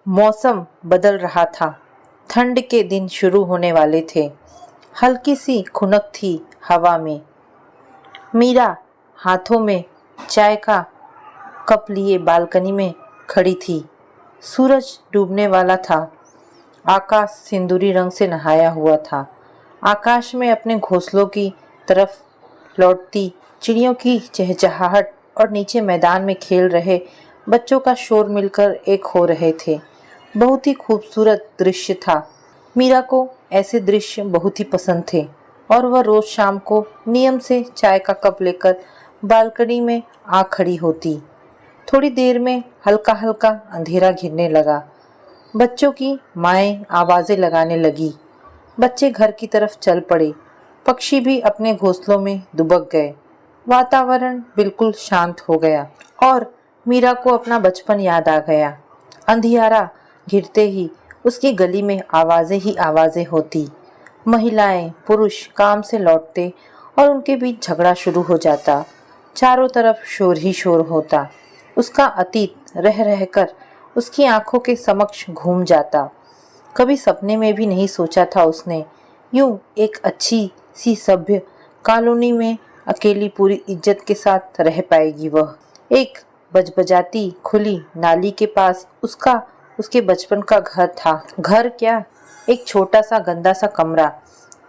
मौसम बदल रहा था। ठंड के दिन शुरू होने वाले थे। हल्की सी खुनक थी हवा में। मीरा हाथों में चाय का कप लिए बालकनी में खड़ी थी। सूरज डूबने वाला था। आकाश सिंदूरी रंग से नहाया हुआ था। आकाश में अपने घोंसलों की तरफ लौटती चिड़ियों की चहचहाहट और नीचे मैदान में खेल रहे बच्चों का शोर मिलकर एक हो रहे थे। बहुत ही खूबसूरत दृश्य था। मीरा को ऐसे दृश्य बहुत ही पसंद थे और वह रोज शाम को नियम से चाय का कप लेकर बालकनी में आ खड़ी होती। थोड़ी देर में हल्का हल्का अंधेरा घिरने लगा। बच्चों की माएँ आवाजें लगाने लगी। बच्चे घर की तरफ चल पड़े। पक्षी भी अपने घोंसलों में दुबक गए। वातावरण बिल्कुल शांत हो गया और मीरा को अपना बचपन याद आ गया। अंधियारा घिरते ही उसकी गली में आवाजें ही आवाजें होती। महिलाएं पुरुष काम से लौटते और उनके बीच झगड़ा शुरू हो जाता। चारों तरफ शोर ही शोर होता। उसका अतीत रह रहकर उसकी आंखों के समक्ष घूम जाता। कभी सपने में भी नहीं सोचा था उसने यूं एक अच्छी सी सभ्य कॉलोनी में अकेली पूरी इज्जत के साथ रह पाएगी। वह एक बजबजाती खुली नाली के पास उसके बचपन का घर था। घर क्या, एक छोटा सा गंदा सा कमरा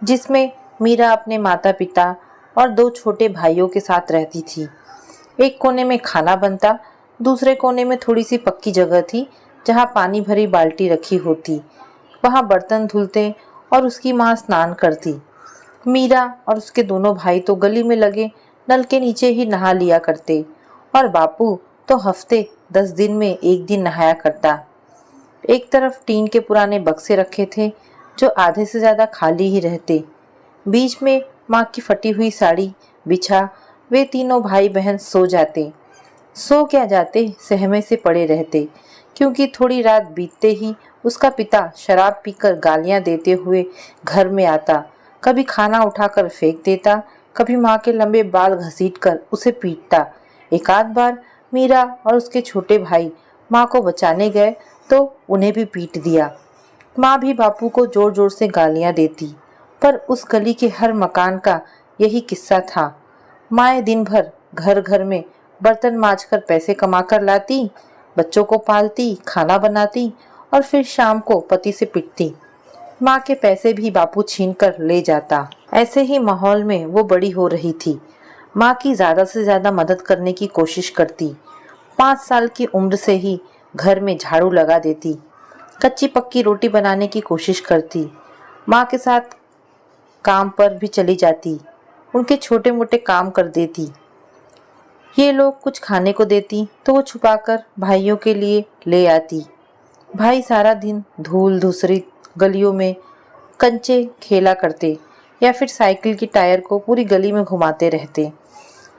जिसमें मीरा अपने माता पिता और दो छोटे भाइयों के साथ रहती थी। एक कोने में खाना बनता, दूसरे कोने में थोड़ी सी पक्की जगह थी जहाँ पानी भरी बाल्टी रखी होती। वहाँ बर्तन धुलते और उसकी माँ स्नान करती। मीरा और उसके दोनों भाई तो गली में लगे नल के नीचे ही नहा लिया करते और बापू तो हफ्ते 10 दिन में एक दिन नहाया करता। एक तरफ टीन के पुराने बक्से रखे थे जो आधे से ज्यादा खाली ही रहते। बीच में माँ की फटी हुई साड़ी बिछा वे तीनों भाई बहन सो जाते। सो क्या जाते, सहमे से पड़े रहते, क्योंकि थोड़ी रात बीतते ही उसका पिता शराब पीकर गालियां देते हुए घर में आता। कभी खाना उठाकर फेंक देता, कभी माँ के लंबे बाल घसीटकर उसे पीटता। एक आध बार मीरा और उसके छोटे भाई माँ को बचाने गए तो उन्हें भी पीट दिया। माँ भी बापू को जोर जोर से गालियां देती। पर उस गली के हर मकान का यही किस्सा था। माएँ दिन भर घर घर में बर्तन मांजकर पैसे कमाकर लाती, बच्चों को पालती, खाना बनाती और फिर शाम को पति से पिटती। माँ के पैसे भी बापू छीन कर ले जाता। ऐसे ही माहौल में वो बड़ी हो रही थी। माँ की ज्यादा से ज्यादा मदद करने की कोशिश करती। 5 साल की उम्र से ही घर में झाड़ू लगा देती, कच्ची पक्की रोटी बनाने की कोशिश करती। माँ के साथ काम पर भी चली जाती, उनके छोटे मोटे काम कर देती। ये लोग कुछ खाने को देती तो वो छुपाकर भाइयों के लिए ले आती। भाई सारा दिन धूल धूसरी गलियों में कंचे खेला करते या फिर साइकिल की टायर को पूरी गली में घुमाते रहते।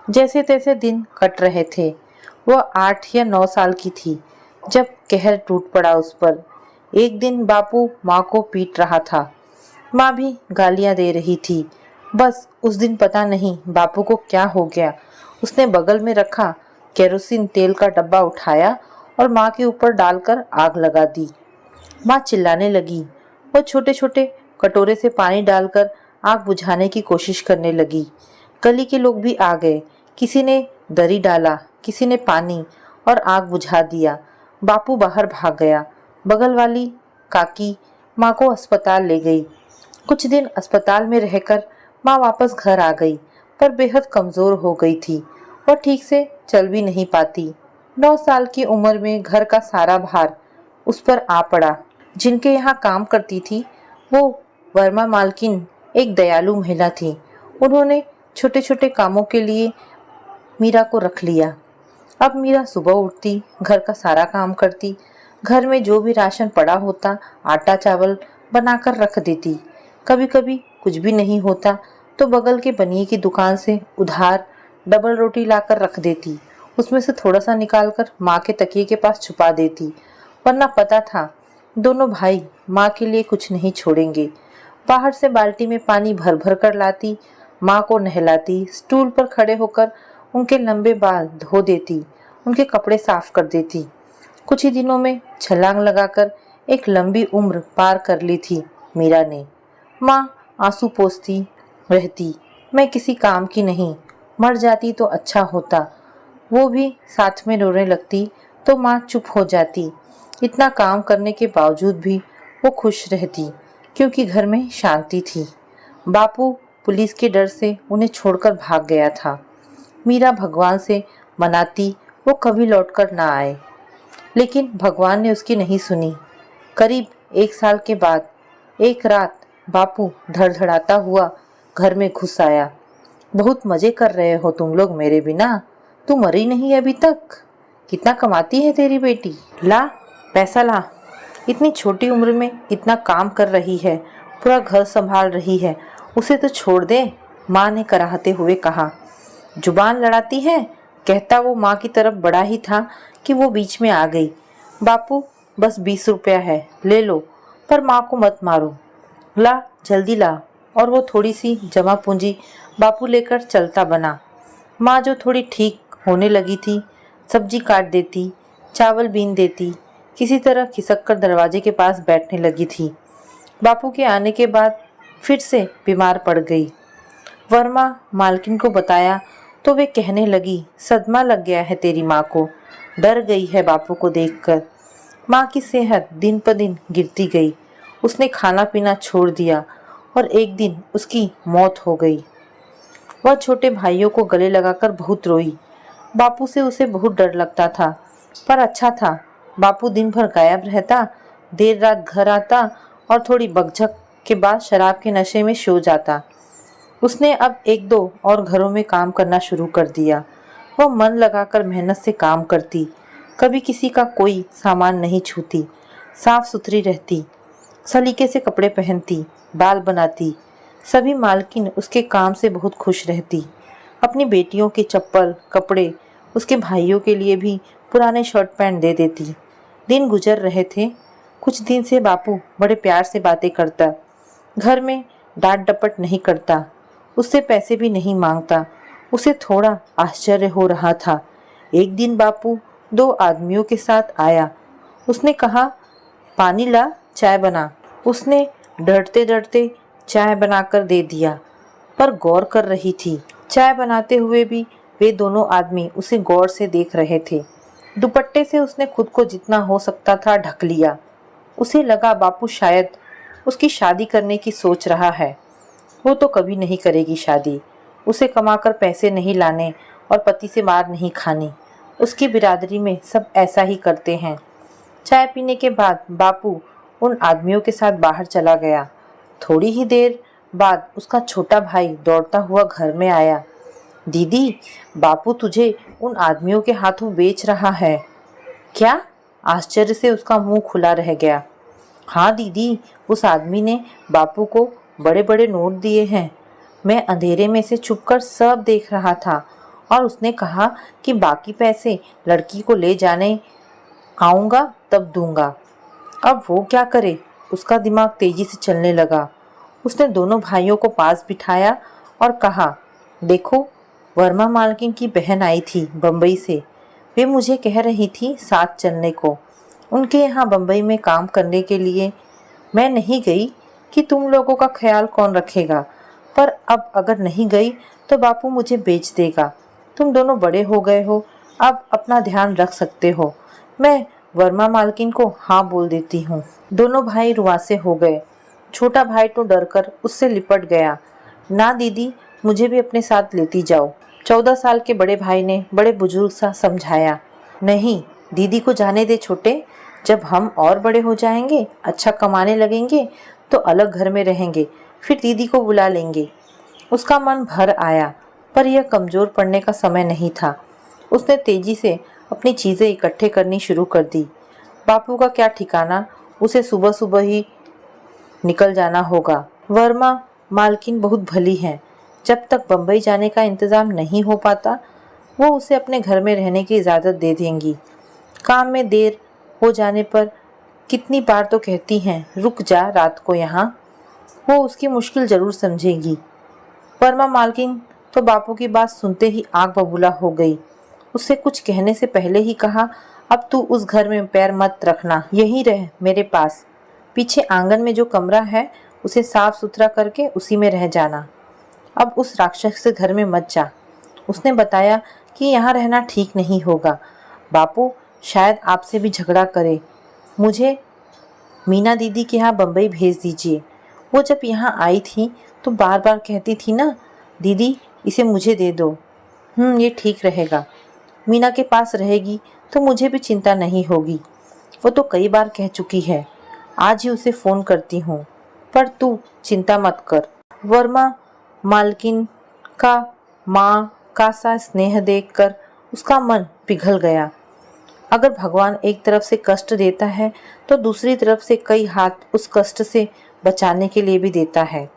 जैसे तैसे दिन कट रहे थे। वह 8 या 9 साल की थी जब कहर टूट पड़ा उस पर। एक दिन बापू माँ को पीट रहा था। माँ भी गालियां दे रही थी। बस उस दिन पता नहीं बापू को क्या हो गया। उसने बगल में रखा केरोसिन तेल का डब्बा उठाया और माँ के ऊपर डालकर आग लगा दी। माँ चिल्लाने लगी। वह छोटे छोटे कटोरे से पानी डालकर आग बुझाने की कोशिश करने लगी। गली के लोग भी आ गए। किसी ने दरी डाला, किसी ने पानी और आग बुझा दिया। बापू बाहर भाग गया। बगल वाली काकी माँ को अस्पताल ले गई। कुछ दिन अस्पताल में रहकर माँ वापस घर आ गई, पर बेहद कमजोर हो गई थी। वह ठीक से चल भी नहीं पाती। 9 साल की उम्र में घर का सारा भार उस पर आ पड़ा। जिनके यहाँ काम करती थी वो वर्मा मालकिन एक दयालु महिला थी। उन्होंने छोटे छोटे कामों के लिए मीरा को रख लिया। अब मीरा सुबह उठती, घर का सारा काम करती, घर में जो भी राशन पड़ा होता आटा चावल बनाकर रख देती। कभी कभी कुछ भी नहीं होता तो बगल के बनिए की दुकान से उधार डबल रोटी लाकर रख देती। उसमें से थोड़ा सा निकालकर माँ के तकिए के पास छुपा देती, वरना पता था दोनों भाई माँ के लिए कुछ नहीं छोड़ेंगे। बाहर से बाल्टी में पानी भर भर कर लाती, माँ को नहलाती, स्टूल पर खड़े होकर उनके लंबे बाल धो देती, उनके कपड़े साफ कर देती। कुछ ही दिनों में छलांग लगाकर एक लंबी उम्र पार कर ली थी मीरा ने। माँ आंसू पोंछती रहती, मैं किसी काम की नहीं, मर जाती तो अच्छा होता। वो भी साथ में रोने लगती तो माँ चुप हो जाती। इतना काम करने के बावजूद भी वो खुश रहती क्योंकि घर में शांति थी। बापू पुलिस के डर से उन्हें छोड़कर भाग गया था। मीरा भगवान से मनाती वो कभी लौटकर ना आए, लेकिन भगवान ने उसकी नहीं सुनी। करीब 1 साल के बाद एक रात बापू धड़धड़ाता हुआ घर में घुस आया। बहुत मजे कर रहे हो तुम लोग मेरे बिना, तू मरी नहीं अभी तक। कितना कमाती है तेरी बेटी, ला पैसा ला। इतनी छोटी उम्र में इतना काम कर रही है, पूरा घर संभाल रही है, उसे तो छोड़ दे, माँ ने कराहते हुए कहा। जुबान लड़ाती है, कहता वो माँ की तरफ बड़ा ही था कि वो बीच में आ गई। बापू बस 20 रुपया है, ले लो, पर माँ को मत मारो, ला जल्दी ला। और वो थोड़ी सी जमा पूंजी बापू लेकर चलता बना। माँ जो थोड़ी ठीक होने लगी थी, सब्जी काट देती, चावल बीन देती, किसी तरह खिसक कर दरवाजे के पास बैठने लगी थी। बापू के आने के बाद फिर से बीमार पड़ गई। वर्मा मालकिन को बताया तो वे कहने लगी, सदमा लग गया है तेरी माँ को, डर गई है बापू को देखकर। माँ की सेहत दिन पर दिन गिरती गई। उसने खाना पीना छोड़ दिया और एक दिन उसकी मौत हो गई। वह छोटे भाइयों को गले लगाकर बहुत रोई। बापू से उसे बहुत डर लगता था, पर अच्छा था। बापू दिन भर गायब रहता, देर रात घर आता और थोड़ी बकझक के बाद शराब के नशे में सो जाता। उसने अब 1-2 और घरों में काम करना शुरू कर दिया। वह मन लगाकर मेहनत से काम करती, कभी किसी का कोई सामान नहीं छूती, साफ सुथरी रहती, सलीके से कपड़े पहनती, बाल बनाती। सभी मालकिन उसके काम से बहुत खुश रहती। अपनी बेटियों के चप्पल कपड़े उसके भाइयों के लिए भी पुराने शर्ट पैंट दे देती। दिन गुजर रहे थे। कुछ दिन से बापू बड़े प्यार से बातें करता, घर में डांट डपट नहीं करता, उससे पैसे भी नहीं मांगता। उसे थोड़ा आश्चर्य हो रहा था। एक दिन बापू 2 आदमियों के साथ आया। उसने कहा, पानी ला, चाय बना। उसने डरते डरते चाय बनाकर दे दिया, पर गौर कर रही थी। चाय बनाते हुए भी वे दोनों आदमी उसे गौर से देख रहे थे। दुपट्टे से उसने खुद को जितना हो सकता था ढक लिया। उसे लगा बापू शायद उसकी शादी करने की सोच रहा है। वो तो कभी नहीं करेगी शादी। उसे कमाकर पैसे नहीं लाने और पति से मार नहीं खानी। उसकी बिरादरी में सब ऐसा ही करते हैं। चाय पीने के बाद बापू उन आदमियों के साथ बाहर चला गया। थोड़ी ही देर बाद उसका छोटा भाई दौड़ता हुआ घर में आया। दीदी, बापू तुझे उन आदमियों के हाथों बेच रहा है। क्या? आश्चर्य से उसका मुंह खुला रह गया। हाँ दीदी, उस आदमी ने बापू को बड़े बड़े नोट दिए हैं। मैं अंधेरे में से छुपकर सब देख रहा था और उसने कहा कि बाकी पैसे लड़की को ले जाने आऊँगा तब दूंगा। अब वो क्या करे? उसका दिमाग तेजी से चलने लगा। उसने दोनों भाइयों को पास बिठाया और कहा, देखो, वर्मा मालकिन की बहन आई थी बम्बई से। वे मुझे कह रही थी साथ चलने को, उनके यहाँ बम्बई में काम करने के लिए। मैं नहीं गई कि तुम लोगों का ख्याल कौन रखेगा, पर अब अगर नहीं गई तो बापू मुझे बेच देगा। तुम दोनों बड़े हो गए हो, अब अपना ध्यान रख सकते हो। मैं वर्मा मालकिन को हाँ बोल देती हूँ। दोनों भाई रुआसे हो गए। छोटा भाई तो डरकर उससे लिपट गया। ना दीदी, मुझे भी अपने साथ लेती जाओ। 14 साल के बड़े भाई ने बड़े बुजुर्ग सा समझाया। नहीं, दीदी को जाने दे छोटे, जब हम और बड़े हो जाएंगे, अच्छा कमाने लगेंगे तो अलग घर में रहेंगे, फिर दीदी को बुला लेंगे। उसका मन भर आया, पर यह कमज़ोर पड़ने का समय नहीं था। उसने तेजी से अपनी चीज़ें इकट्ठे करनी शुरू कर दी। बापू का क्या ठिकाना, उसे सुबह सुबह ही निकल जाना होगा। वर्मा मालकिन बहुत भली हैं। जब तक बम्बई जाने का इंतज़ाम नहीं हो पाता, वो उसे अपने घर में रहने की इजाज़त दे देंगी। काम में देर हो जाने पर कितनी बार तो कहती हैं, रुक जा रात को यहाँ। वो उसकी मुश्किल ज़रूर समझेगी। वर्मा मालकिन तो बापू की बात सुनते ही आग बबूला हो गई। उससे कुछ कहने से पहले ही कहा, अब तू उस घर में पैर मत रखना, यहीं रह मेरे पास। पीछे आंगन में जो कमरा है उसे साफ सुथरा करके उसी में रह जाना। अब उस राक्षस के घर में मत जा। उसने बताया कि यहाँ रहना ठीक नहीं होगा। बापू शायद आपसे भी झगड़ा करे। मुझे मीना दीदी के यहाँ बम्बई भेज दीजिए। वो जब यहाँ आई थी तो बार बार कहती थी ना, दीदी इसे मुझे दे दो। ये ठीक रहेगा। मीना के पास रहेगी तो मुझे भी चिंता नहीं होगी। वो तो कई बार कह चुकी है। आज ही उसे फ़ोन करती हूँ। पर तू चिंता मत कर। वर्मा मालकिन का माँ का सा स्नेह देखकर उसका मन पिघल गया। अगर भगवान एक तरफ से कष्ट देता है तो दूसरी तरफ से कई हाथ उस कष्ट से बचाने के लिए भी देता है।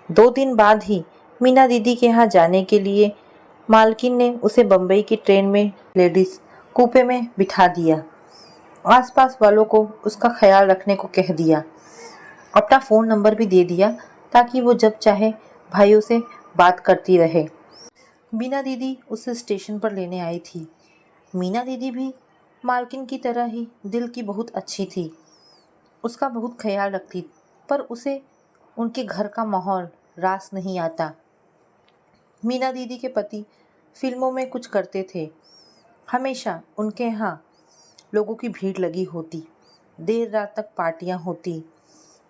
2 दिन बाद ही मीना दीदी के यहाँ जाने के लिए मालकिन ने उसे बम्बई की ट्रेन में लेडीज कूपे में बिठा दिया। आसपास वालों को उसका ख्याल रखने को कह दिया। अपना फ़ोन नंबर भी दे दिया ताकि वो जब चाहे भाइयों से बात करती रहे। मीना दीदी उसे स्टेशन पर लेने आई थी। मीना दीदी भी मालकिन की तरह ही दिल की बहुत अच्छी थी। उसका बहुत ख्याल रखती, पर उसे उनके घर का माहौल रास नहीं आता। मीना दीदी के पति फिल्मों में कुछ करते थे। हमेशा उनके यहाँ लोगों की भीड़ लगी होती। देर रात तक पार्टियाँ होती।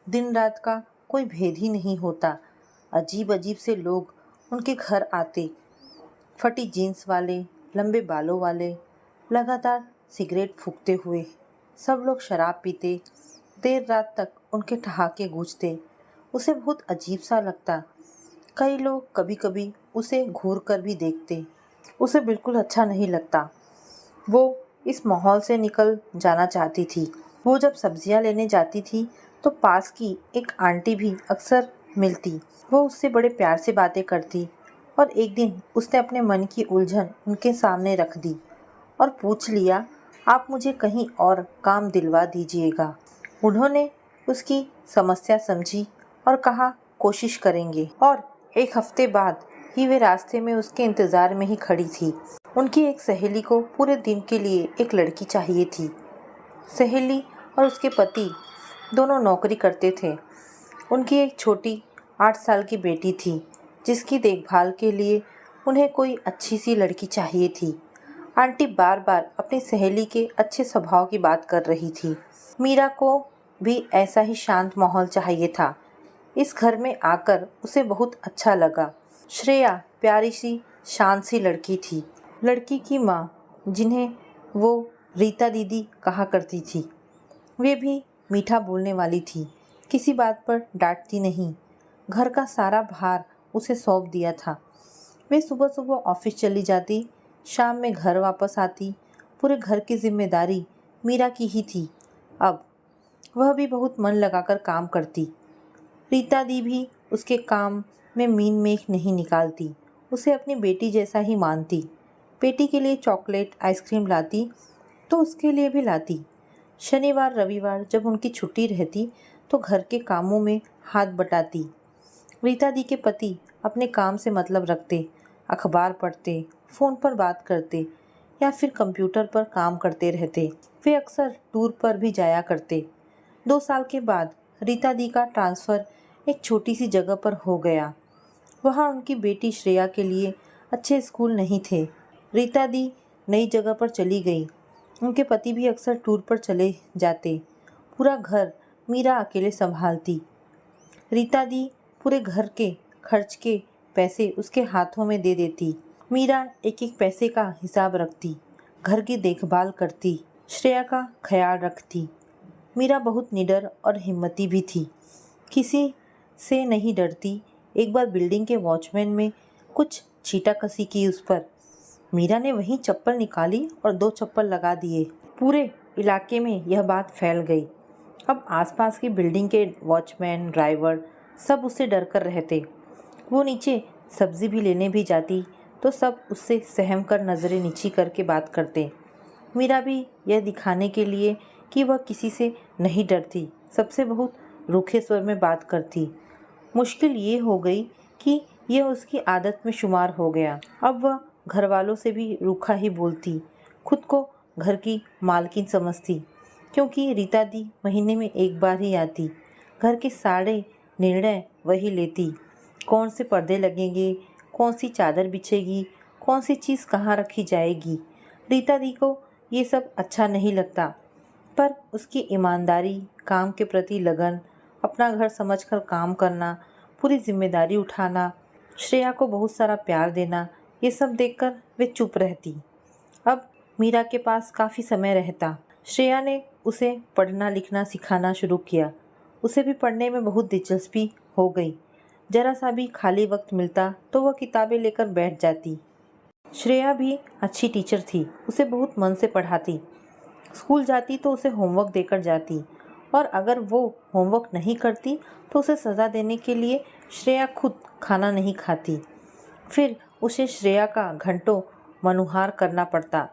दिन रात का कोई भेद ही नहीं होता। अजीब अजीब से लोग उनके घर आते। फटी जीन्स वाले, लंबे बालों वाले, लगातार सिगरेट फूकते हुए। सब लोग शराब पीते। देर रात तक उनके ठहाके गूंजते। उसे बहुत अजीब सा लगता। कई लोग कभी कभी उसे घूर कर भी देखते। उसे बिल्कुल अच्छा नहीं लगता। वो इस माहौल से निकल जाना चाहती थी। वो जब सब्जियां लेने जाती थी तो पास की एक आंटी भी अक्सर मिलती। वो उससे बड़े प्यार से बातें करती और एक दिन उसने अपने मन की उलझन उनके सामने रख दी और पूछ लिया, आप मुझे कहीं और काम दिलवा दीजिएगा। उन्होंने उसकी समस्या समझी और कहा कोशिश करेंगे। और 1 हफ्ते बाद ही वे रास्ते में उसके इंतज़ार में ही खड़ी थी। उनकी एक सहेली को पूरे दिन के लिए एक लड़की चाहिए थी। सहेली और उसके पति दोनों नौकरी करते थे। उनकी एक छोटी 8 साल की बेटी थी जिसकी देखभाल के लिए उन्हें कोई अच्छी सी लड़की चाहिए थी। आंटी बार बार अपनी सहेली के अच्छे स्वभाव की बात कर रही थी। मीरा को भी ऐसा ही शांत माहौल चाहिए था। इस घर में आकर उसे बहुत अच्छा लगा। श्रेया प्यारी सी शांत सी लड़की थी। लड़की की माँ, जिन्हें वो रीता दीदी कहा करती थी, वे भी मीठा बोलने वाली थी। किसी बात पर डांटती नहीं। घर का सारा भार उसे सौंप दिया था। वे सुबह सुबह ऑफिस चली जाती, शाम में घर वापस आती। पूरे घर की जिम्मेदारी मीरा की ही थी। अब वह भी बहुत मन लगाकर काम करती। रीता दी भी उसके काम में मीन मेख नहीं निकालती। उसे अपनी बेटी जैसा ही मानती। बेटी के लिए चॉकलेट आइसक्रीम लाती तो उसके लिए भी लाती। शनिवार रविवार जब उनकी छुट्टी रहती तो घर के कामों में हाथ बटाती। रीता दी के पति अपने काम से मतलब रखते, अखबार पढ़ते, फ़ोन पर बात करते या फिर कंप्यूटर पर काम करते रहते। वे अक्सर टूर पर भी जाया करते। 2 साल के बाद रीता दी का ट्रांसफ़र एक छोटी सी जगह पर हो गया। वहाँ उनकी बेटी श्रेया के लिए अच्छे स्कूल नहीं थे। रीता दी नई जगह पर चली गई। उनके पति भी अक्सर टूर पर चले जाते। पूरा घर मीरा अकेले संभालती। रीता दी पूरे घर के खर्च के पैसे उसके हाथों में दे देती। मीरा एक एक पैसे का हिसाब रखती, घर की देखभाल करती, श्रेया का ख्याल रखती। मीरा बहुत निडर और हिम्मती भी थी। किसी से नहीं डरती। एक बार बिल्डिंग के वॉचमैन में कुछ छींटाकसी की उस पर। मीरा ने वहीं चप्पल निकाली और 2 चप्पल लगा दिए। पूरे इलाके में यह बात फैल गई। अब आसपास की बिल्डिंग के वॉचमैन, ड्राइवर सब उससे डर कर रहते। वो नीचे सब्जी भी लेने भी जाती तो सब उससे सहम कर नज़रें नीची करके बात करते। मीरा भी यह दिखाने के लिए कि वह किसी से नहीं डरती, सबसे बहुत रूखे स्वर में बात करती। मुश्किल ये हो गई कि यह उसकी आदत में शुमार हो गया। अब वह घर वालों से भी रूखा ही बोलती, खुद को घर की मालकिन समझती, क्योंकि रीता दी महीने में एक बार ही आती। घर के सारे निर्णय वही लेती, कौन से पर्दे लगेंगे, कौन सी चादर बिछेगी, कौन सी चीज़ कहाँ रखी जाएगी। रीता दी को ये सब अच्छा नहीं लगता, पर उसकी ईमानदारी, काम के प्रति लगन, अपना घर समझकर काम करना, पूरी जिम्मेदारी उठाना, श्रेया को बहुत सारा प्यार देना, ये सब देखकर वे चुप रहती। अब मीरा के पास काफ़ी समय रहता। श्रेया ने उसे पढ़ना लिखना सिखाना शुरू किया। उसे भी पढ़ने में बहुत दिलचस्पी हो गई। जरा सा भी खाली वक्त मिलता तो वह किताबें लेकर बैठ जाती। श्रेया भी अच्छी टीचर थी, उसे बहुत मन से पढ़ाती। स्कूल जाती तो उसे होमवर्क देकर जाती, और अगर वो होमवर्क नहीं करती तो उसे सज़ा देने के लिए श्रेया खुद खाना नहीं खाती। फिर उसे श्रेया का घंटों मनुहार करना पड़ता।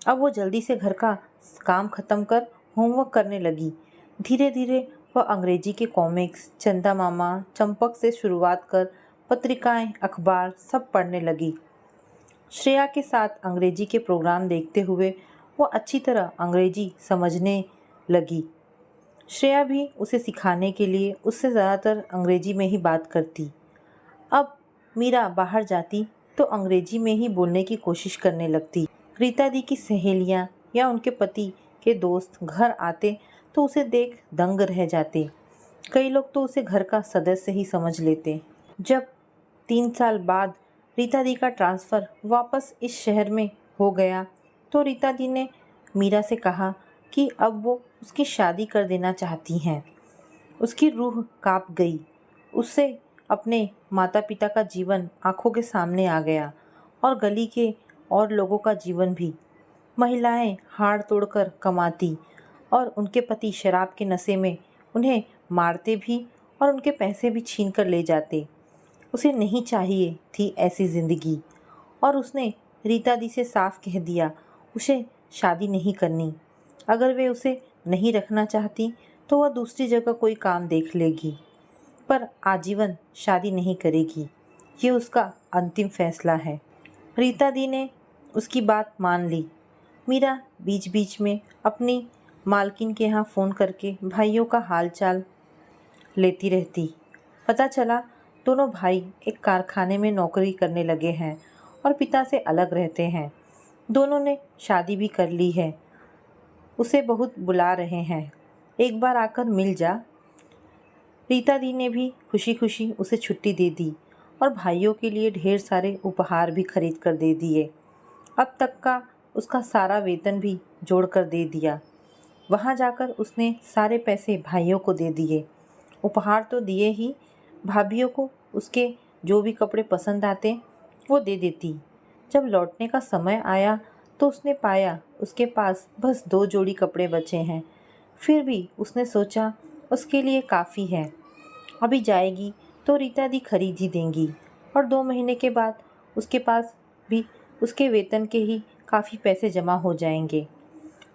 अब वो जल्दी से घर का काम ख़त्म कर होमवर्क करने लगी। धीरे धीरे वह अंग्रेजी के कॉमिक्स, चंदा मामा, चंपक से शुरुआत कर पत्रिकाएं, अखबार सब पढ़ने लगी। श्रेया के साथ अंग्रेजी के प्रोग्राम देखते हुए वो अच्छी तरह अंग्रेजी समझने लगी। श्रेया भी उसे सिखाने के लिए उससे ज़्यादातर अंग्रेजी में ही बात करती। अब मीरा बाहर जाती तो अंग्रेजी में ही बोलने की कोशिश करने लगती। रीता दी की सहेलियां या उनके पति के दोस्त घर आते तो उसे देख दंग रह जाते। कई लोग तो उसे घर का सदस्य ही समझ लेते। जब 3 साल बाद रीता दी का ट्रांसफ़र वापस इस शहर में हो गया तो रीता दी ने मीरा से कहा कि अब वो उसकी शादी कर देना चाहती हैं। उसकी रूह कांप गई। उससे अपने माता पिता का जीवन आंखों के सामने आ गया, और गली के और लोगों का जीवन भी। महिलाएं हाड़ तोड़कर कमाती और उनके पति शराब के नशे में उन्हें मारते भी और उनके पैसे भी छीन कर ले जाते। उसे नहीं चाहिए थी ऐसी ज़िंदगी, और उसने रीता दी से साफ कह दिया उसे शादी नहीं करनी। अगर वे उसे नहीं रखना चाहती तो वह दूसरी जगह कोई काम देख लेगी, पर आजीवन शादी नहीं करेगी। ये उसका अंतिम फैसला है। रीता दी ने उसकी बात मान ली। मीरा बीच बीच में अपनी मालकिन के यहाँ फ़ोन करके भाइयों का हालचाल लेती रहती। पता चला दोनों भाई एक कारखाने में नौकरी करने लगे हैं और पिता से अलग रहते हैं। दोनों ने शादी भी कर ली है। उसे बहुत बुला रहे हैं, एक बार आकर मिल जा। रीता दी ने भी खुशी खुशी उसे छुट्टी दे दी और भाइयों के लिए ढेर सारे उपहार भी खरीद कर दे दिए। अब तक का उसका सारा वेतन भी जोड़ कर दे दिया। वहाँ जाकर उसने सारे पैसे भाइयों को दे दिए। उपहार तो दिए ही, भाभियों को उसके जो भी कपड़े पसंद आते वो दे देती। जब लौटने का समय आया तो उसने पाया उसके पास बस 2 जोड़ी कपड़े बचे हैं। फिर भी उसने सोचा उसके लिए काफ़ी है। अभी जाएगी तो रीता दी खरीद ही देंगी, और 2 महीने के बाद उसके पास भी उसके वेतन के ही काफ़ी पैसे जमा हो जाएंगे।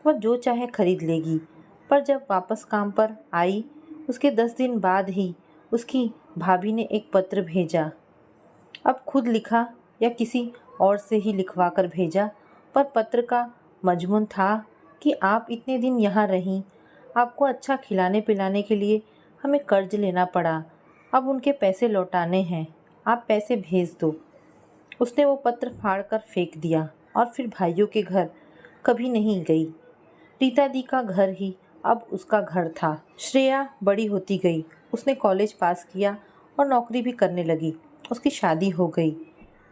वह जो चाहे खरीद लेगी। पर जब वापस काम पर आई उसके 10 दिन बाद ही उसकी भाभी ने एक पत्र भेजा। अब खुद लिखा या किसी और से ही लिखवा कर भेजा, पर पत्र का मजमून था कि आप इतने दिन यहाँ रहीं, आपको अच्छा खिलाने पिलाने के लिए हमें कर्ज लेना पड़ा, अब उनके पैसे लौटाने हैं, आप पैसे भेज दो। उसने वो पत्र फाड़ कर फेंक दिया और फिर भाइयों के घर कभी नहीं गई। रीता दी का घर ही अब उसका घर था। श्रेया बड़ी होती गई। उसने कॉलेज पास किया और नौकरी भी करने लगी। उसकी शादी हो गई।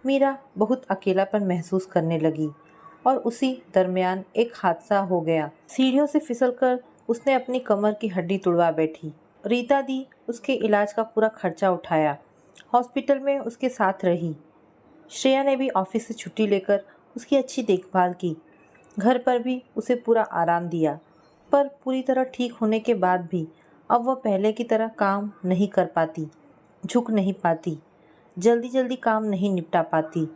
मीरा बहुत अकेलापन महसूस करने लगी, और उसी दरमियान एक हादसा हो गया। सीढ़ियों से फिसलकर उसने अपनी कमर की हड्डी तुड़वा बैठी। रीता दी उसके इलाज का पूरा खर्चा उठाया, हॉस्पिटल में उसके साथ रही। श्रेया ने भी ऑफिस से छुट्टी लेकर उसकी अच्छी देखभाल की। घर पर भी उसे पूरा आराम दिया, पर पूरी तरह ठीक होने के बाद भी अब वह पहले की तरह काम नहीं कर पाती, झुक नहीं पाती, जल्दी जल्दी काम नहीं निपटा पाती।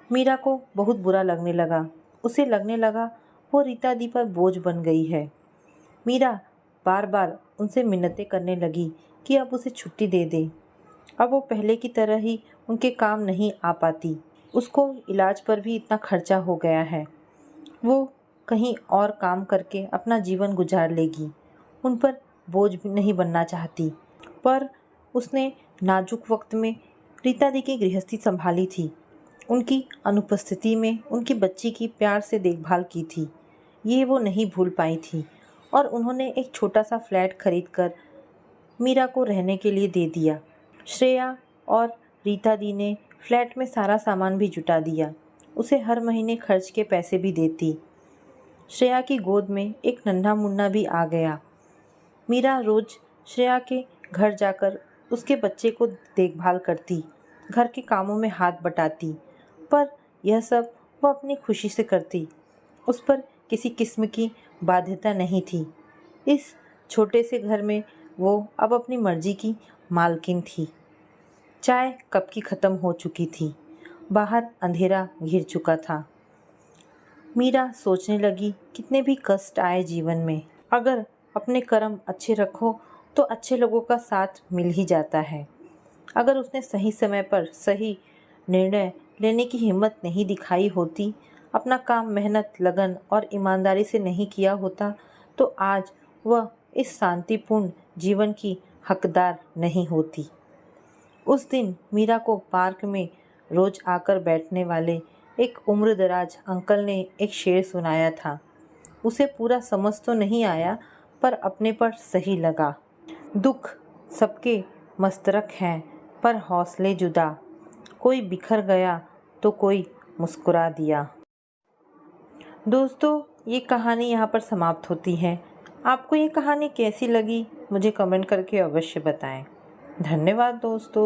मीरा को बहुत बुरा लगने लगा। उसे लगने लगा वो रीता दी पर बोझ बन गई है। मीरा बार बार उनसे मिन्नतें करने लगी कि अब उसे छुट्टी दे दे। अब वो पहले की तरह ही उनके काम नहीं आ पाती। उसको इलाज पर भी इतना खर्चा हो गया है। वो कहीं और काम करके अपना जीवन गुजार लेगी, उन पर बोझ भी नहीं बनना चाहती। पर उसने नाजुक वक्त में रीता दी की गृहस्थी संभाली थी, उनकी अनुपस्थिति में उनकी बच्ची की प्यार से देखभाल की थी। ये वो नहीं भूल पाई थी और उन्होंने एक छोटा सा फ्लैट खरीदकर मीरा को रहने के लिए दे दिया। श्रेया और रीता दी ने फ्लैट में सारा सामान भी जुटा दिया, उसे हर महीने खर्च के पैसे भी देती। श्रेया की गोद में एक नन्हा मुन्ना भी आ गया। मीरा रोज श्रेया के घर जाकर उसके बच्चे को देखभाल करती, घर के कामों में हाथ बटाती, पर यह सब वह अपनी खुशी से करती। उस पर किसी किस्म की बाध्यता नहीं थी। इस छोटे से घर में वो अब अपनी मर्जी की मालकिन थी। चाय कब की ख़त्म हो चुकी थी, बाहर अंधेरा घिर चुका था। मीरा सोचने लगी, कितने भी कष्ट आए जीवन में, अगर अपने कर्म अच्छे रखो तो अच्छे लोगों का साथ मिल ही जाता है। अगर उसने सही समय पर सही निर्णय लेने की हिम्मत नहीं दिखाई होती, अपना काम मेहनत, लगन और ईमानदारी से नहीं किया होता, तो आज वह इस शांतिपूर्ण जीवन की हकदार नहीं होती। उस दिन मीरा को पार्क में रोज आकर बैठने वाले एक उम्रदराज अंकल ने एक शेर सुनाया था। उसे पूरा समझ तो नहीं आया, पर अपने पर सही लगा। दुख सबके मस्तरक हैं, पर हौसले जुदा। कोई बिखर गया तो कोई मुस्कुरा दिया। दोस्तों, ये कहानी यहाँ पर समाप्त होती है। आपको ये कहानी कैसी लगी, मुझे कमेंट करके अवश्य बताएं। धन्यवाद दोस्तों।